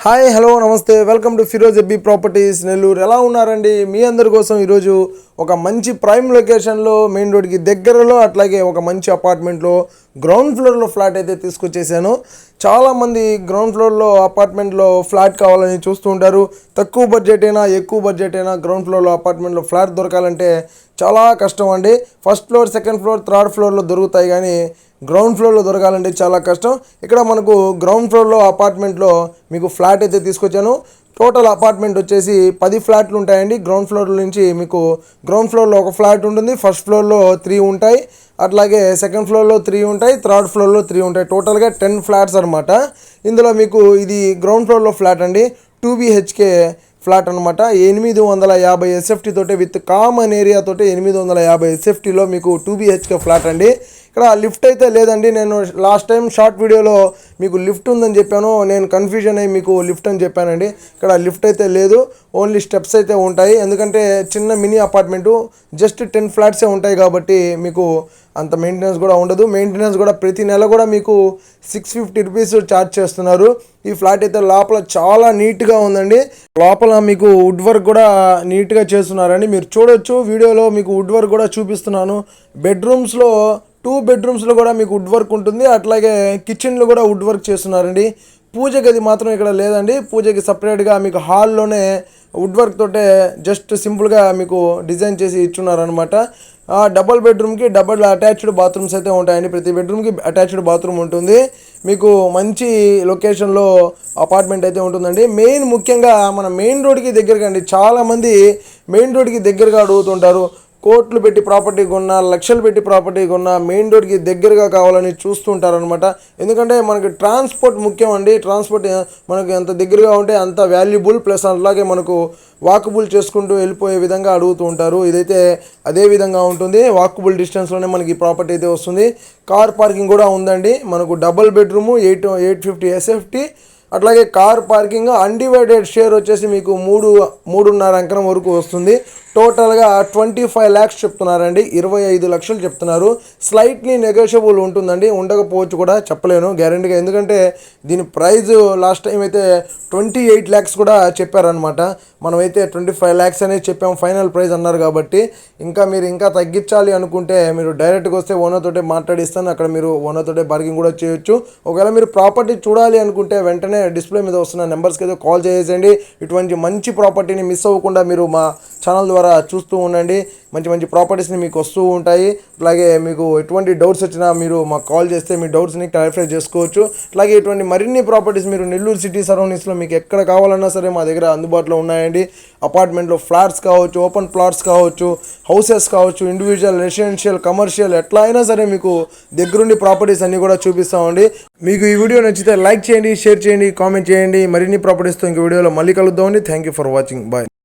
Hi hello నమస్తే welcome to Firoz ఎబ్బీ properties Nellore. ఎలా ఉన్నారండి? మీ అందరి కోసం ఈరోజు ఒక మంచి ప్రైమ్ లొకేషన్లో మెయిన్ రోడ్కి దగ్గరలో అట్లాగే ఒక మంచి అపార్ట్మెంట్లో గ్రౌండ్ ఫ్లోర్లో ఫ్లాట్ అయితే తీసుకొచ్చేసాను. చాలామంది గ్రౌండ్ ఫ్లోర్లో అపార్ట్మెంట్లో ఫ్లాట్ కావాలని చూస్తూ ఉంటారు. తక్కువ బడ్జెట్ అయినా ఎక్కువ బడ్జెట్ అయినా గ్రౌండ్ ఫ్లోర్లో అపార్ట్మెంట్లో ఫ్లాట్ దొరకాలంటే చాలా కష్టం అండి. First floor, second floor, third ఫ్లోర్లో దొరుకుతాయి కానీ గ్రౌండ్ ఫ్లోర్లో దొరకాలంటే చాలా కష్టం. ఇక్కడ మనకు గ్రౌండ్ ఫ్లోర్లో అపార్ట్మెంట్లో మీకు ఫ్లాట్ అయితే తీసుకొచ్చాను. టోటల్ అపార్ట్మెంట్ వచ్చేసి 10 ఫ్లాట్లు ఉంటాయండి. గ్రౌండ్ ఫ్లోర్ నుంచి మీకు గ్రౌండ్ ఫ్లోర్లో ఒక ఫ్లాట్ ఉంటుంది, ఫస్ట్ ఫ్లోర్లో 3 ఉంటాయి, అట్లాగే సెకండ్ ఫ్లోర్లో 3 ఉంటాయి, థర్డ్ ఫ్లోర్లో 3 ఉంటాయి. టోటల్గా 10 ఫ్లాట్స్ అనమాట. ఇందులో మీకు ఇది గ్రౌండ్ ఫ్లోర్లో ఫ్లాట్ అండి, 2 BHK ఫ్లాట్ అనమాట. 850 SFT తోటి విత్ కామన్ ఏరియా తోటి 850 SFTలో మీకు 2 BHK ఫ్లాట్ అండి. ఇక్కడ లిఫ్ట్ అయితే లేదండి. నేను లాస్ట్ టైం షార్ట్ వీడియోలో మీకు లిఫ్ట్ ఉందని చెప్పాను, నేను కన్ఫ్యూజన్ అయ్యి మీకు లిఫ్ట్ అని చెప్పానండి. ఇక్కడ లిఫ్ట్ అయితే లేదు, ఓన్లీ స్టెప్స్ అయితే ఉంటాయి. ఎందుకంటే చిన్న మినీ అపార్ట్మెంటు, జస్ట్ 10 ఫ్లాట్సే ఉంటాయి కాబట్టి మీకు అంత మెయింటెనెన్స్ కూడా ఉండదు. మెయింటెనెన్స్ కూడా ప్రతి నెల కూడా మీకు 650 రూపీస్ ఛార్జ్ చేస్తున్నారు. ఈ ఫ్లాట్ అయితే లోపల చాలా నీట్గా ఉందండి. లోపల మీకు వుడ్ వర్క్ కూడా నీట్గా చేస్తున్నారండి. మీరు చూడొచ్చు వీడియోలో, మీకు వుడ్ వర్క్ కూడా చూపిస్తున్నాను. బెడ్రూమ్స్లో 2 బెడ్రూమ్స్లో కూడా మీకు వుడ్ వర్క్ ఉంటుంది, అట్లాగే కిచెన్లో కూడా వుడ్ వర్క్ చేస్తున్నారండి. పూజ గది మాత్రం ఇక్కడ లేదండి. పూజకి సపరేట్గా మీకు హాల్లోనే వుడ్ వర్క్ తోటే జస్ట్ సింపుల్గా మీకు డిజైన్ చేసి ఇచ్చున్నారనమాట. డబల్ బెడ్రూమ్కి డబల్ అటాచ్డ్ బాత్రూమ్స్ అయితే ఉంటాయండి. ప్రతి బెడ్రూమ్కి అటాచ్డ్ బాత్రూమ్ ఉంటుంది. మీకు మంచి లొకేషన్లో అపార్ట్మెంట్ అయితే ఉంటుందండి. మెయిన్ ముఖ్యంగా మన మెయిన్ రోడ్కి దగ్గరగా అండి. చాలామంది మెయిన్ రోడ్కి దగ్గరగా అడుగుతుంటారు. కోట్లు పెట్టి ప్రాపర్టీ కొన్నా, లక్షలు పెట్టి ప్రాపర్టీ కొన్నా మెయిన్ రోడ్కి దగ్గరగా కావాలని చూస్తుంటారనమాట. ఎందుకంటే మనకి ట్రాన్స్పోర్ట్ ముఖ్యం అండి. ట్రాన్స్పోర్ట్ మనకు ఎంత దగ్గరగా ఉంటే అంత వాల్యుబుల్, ప్లస్ అలాగే మనకు వాకబుల్ చేసుకుంటూ వెళ్ళిపోయే విధంగా అడుగుతూ ఉంటారు. ఇదైతే అదే విధంగా ఉంటుంది. వాకబుల్ డిస్టెన్స్లోనే మనకి ఈ ప్రాపర్టీ అయితే వస్తుంది. కార్ పార్కింగ్ కూడా ఉందండి. మనకు డబల్ బెడ్రూము 850 SFT, అట్లాగే కార్ పార్కింగ్ అన్డివైడెడ్ షేర్ వచ్చేసి మీకు 3.5 ఎకరం వరకు వస్తుంది. టోటల్గా 25 lakhs చెప్తున్నారండి, 25 లక్షలు చెప్తున్నారు. స్లైట్లీ నెగోషియబుల్ ఉంటుందండి, ఉండకపోవచ్చు కూడా చెప్పలేను గ్యారెంటీగా. ఎందుకంటే దీని ప్రైజ్ లాస్ట్ టైం అయితే 28 lakhs కూడా చెప్పారనమాట. మనమైతే 25 lakhs అనేది చెప్పాము, ఫైనల్ ప్రైజ్ అన్నారు కాబట్టి. మీరు ఇంకా తగ్గించాలి అనుకుంటే మీరు డైరెక్ట్గా వస్తే ఓనర్ తోటే మాట్లాడిస్తాను. అక్కడ మీరు ఓనర్ తోటే బార్గింగ్ కూడా చేయొచ్చు. ఒకవేళ మీరు ప్రాపర్టీ చూడాలి అనుకుంటే వెంటనే డిస్ప్లే మీద వస్తున్న నెంబర్స్కి అయితే కాల్ చేసేయండి. ఇటువంటి మంచి ప్రాపర్టీని మిస్ అవ్వకుండా మీరు మా ఛానల్ ద్వారా చూస్తూ ఉండండి. మంచి మంచి ప్రాపర్టీస్ని మీకు వస్తూ ఉంటాయి. అలాగే మీకు ఎటువంటి డౌట్స్ వచ్చినా మీరు మాకు కాల్ చేస్తే మీ డౌట్స్ని క్లారిఫై చేసుకోవచ్చు. అలాగే ఇటువంటి మరిన్ని ప్రాపర్టీస్ మీరు నెల్లూరు సిటీ సరౌండింగ్స్లో మీకు ఎక్కడ కావాలన్నా సరే మా దగ్గర అందుబాటులో ఉన్నాయండి. అపార్ట్మెంట్లో ఫ్లాట్స్ కావచ్చు, ఓపెన్ ప్లాట్స్ కావచ్చు, హౌసెస్ కావచ్చు, ఇండివిజువల్, రెసిడెన్షియల్, కమర్షియల్, ఎట్లా అయినా సరే మీకు దగ్గరుండి ప్రాపర్టీస్ అన్నీ కూడా చూపిస్తామండి. మీకు ఈ వీడియో నచ్చితే లైక్ చేయండి, షేర్ చేయండి, కామెంట్ చేయండి. మరిన్ని ప్రాపర్టీస్తో ఇంక వీడియోలో మళ్ళీ కలుద్దామండి. Thank you for watching. Bye.